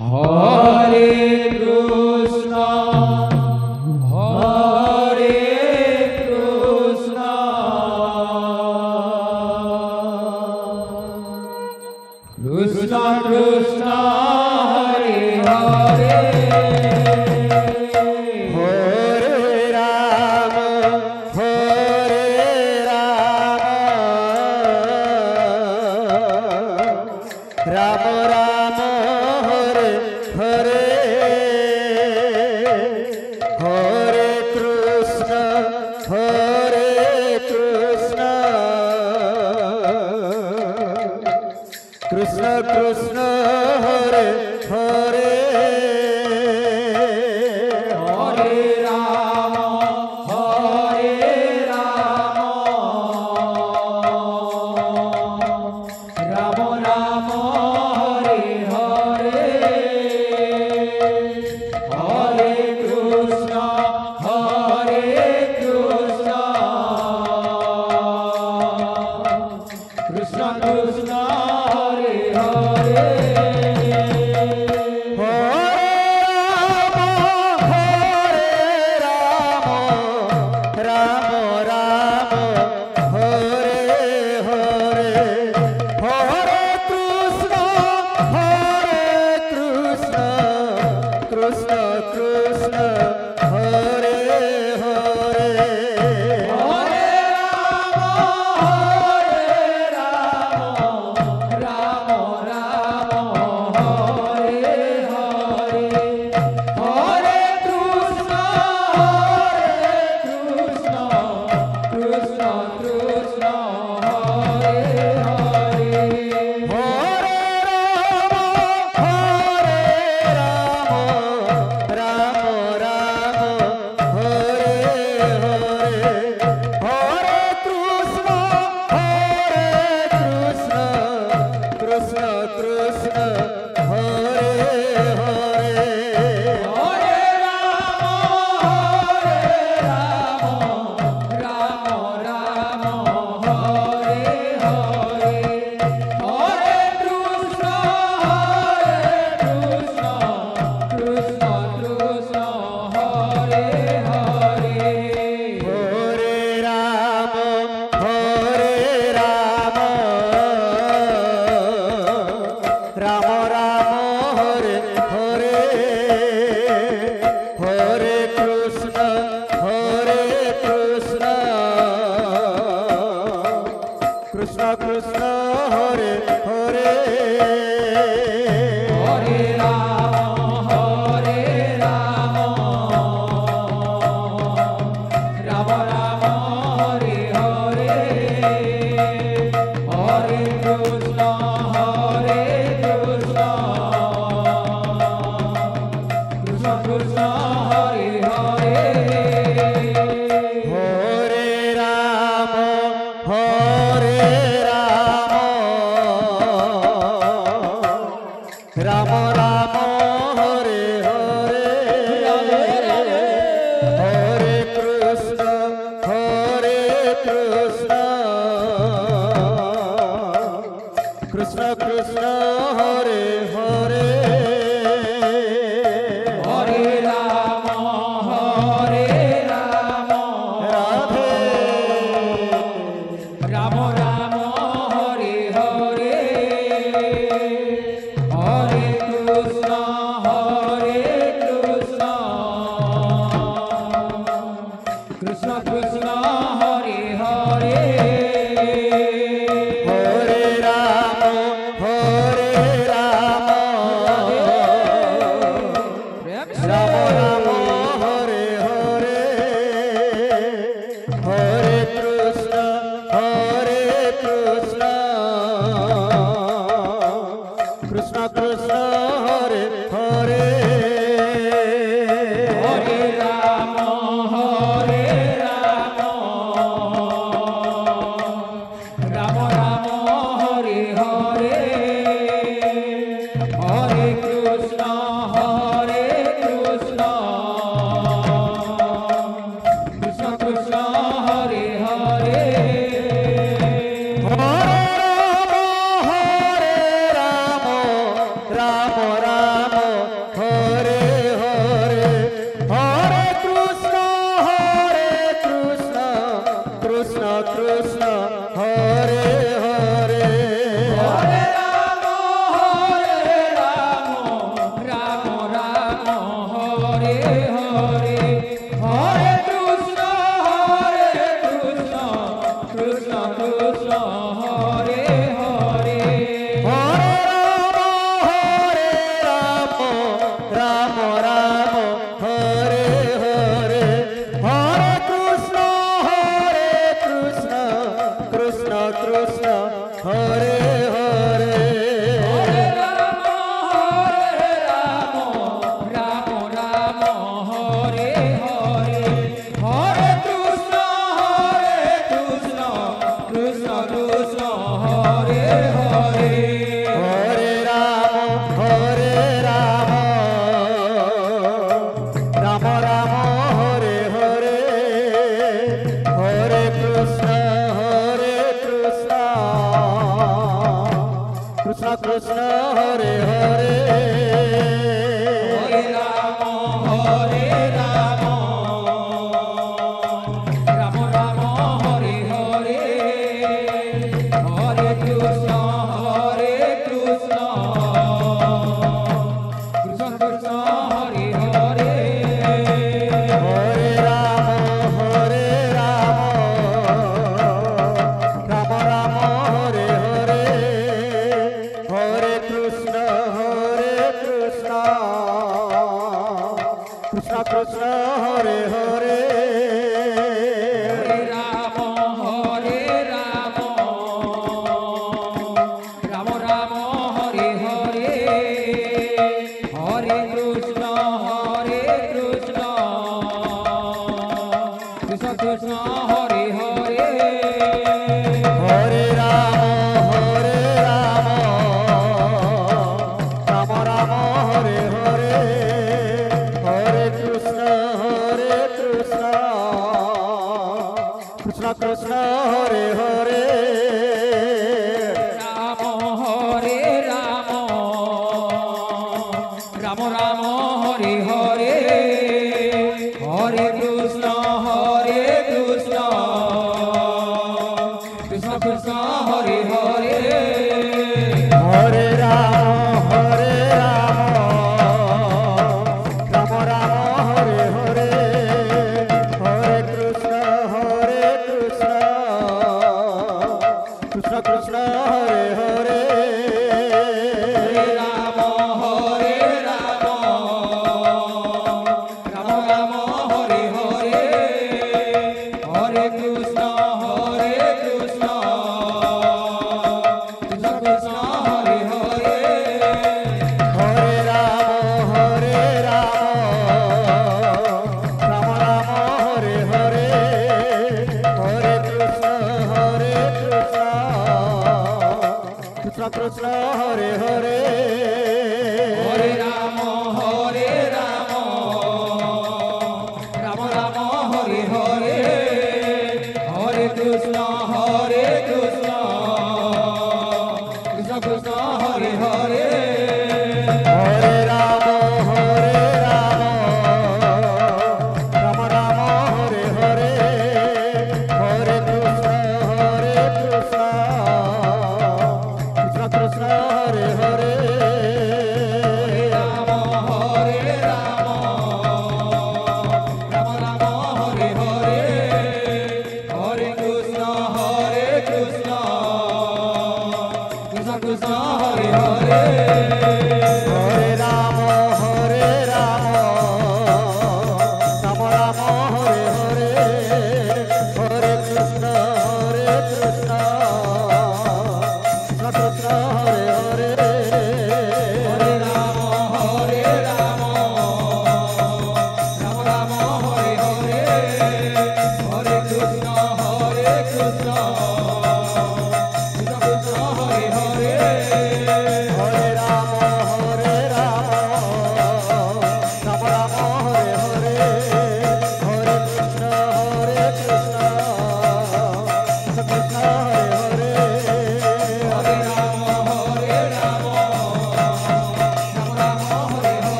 Hare Krishna, Hare Krishna, Krishna Krishna, Hare Hare, Hare Rama, Hare Rama, Rama Rama, Hare Hare, Hare Krishna, Hare Krishna, Krishna Krishna, Hare Hare. Hare Rama, Hare Rama, Rama Rama, Hare Hare, Hare Krishna, Hare Krishna, Krishna Krishna, Hare Hare. Krishna Krishna, Hare Hare, Hare Rama, Hare Rama, Rama Rama, Hare Hare, Hare Krishna, Hare Krishna, Krishna Krishna, Hare Hare. Hare Rama, Hare Rama, Rama Rama, Hare Hare, Hare Krishna, Hare Krishna, Krishna Krishna, Hare Hare. Hare Rama, Hare Rama, Radhe, Rama Rama, Hare Hare, Hare Krishna, Krishna Krishna Hare Hare Hare Ram Ram Ram Hare Hare Hare Krishna Krishna Krishna Hare Hare Hare Ram Ram Ram Hare Hare Hare Krishna Krishna Krishna Hare Hare Ram Hare Ram Ram Ram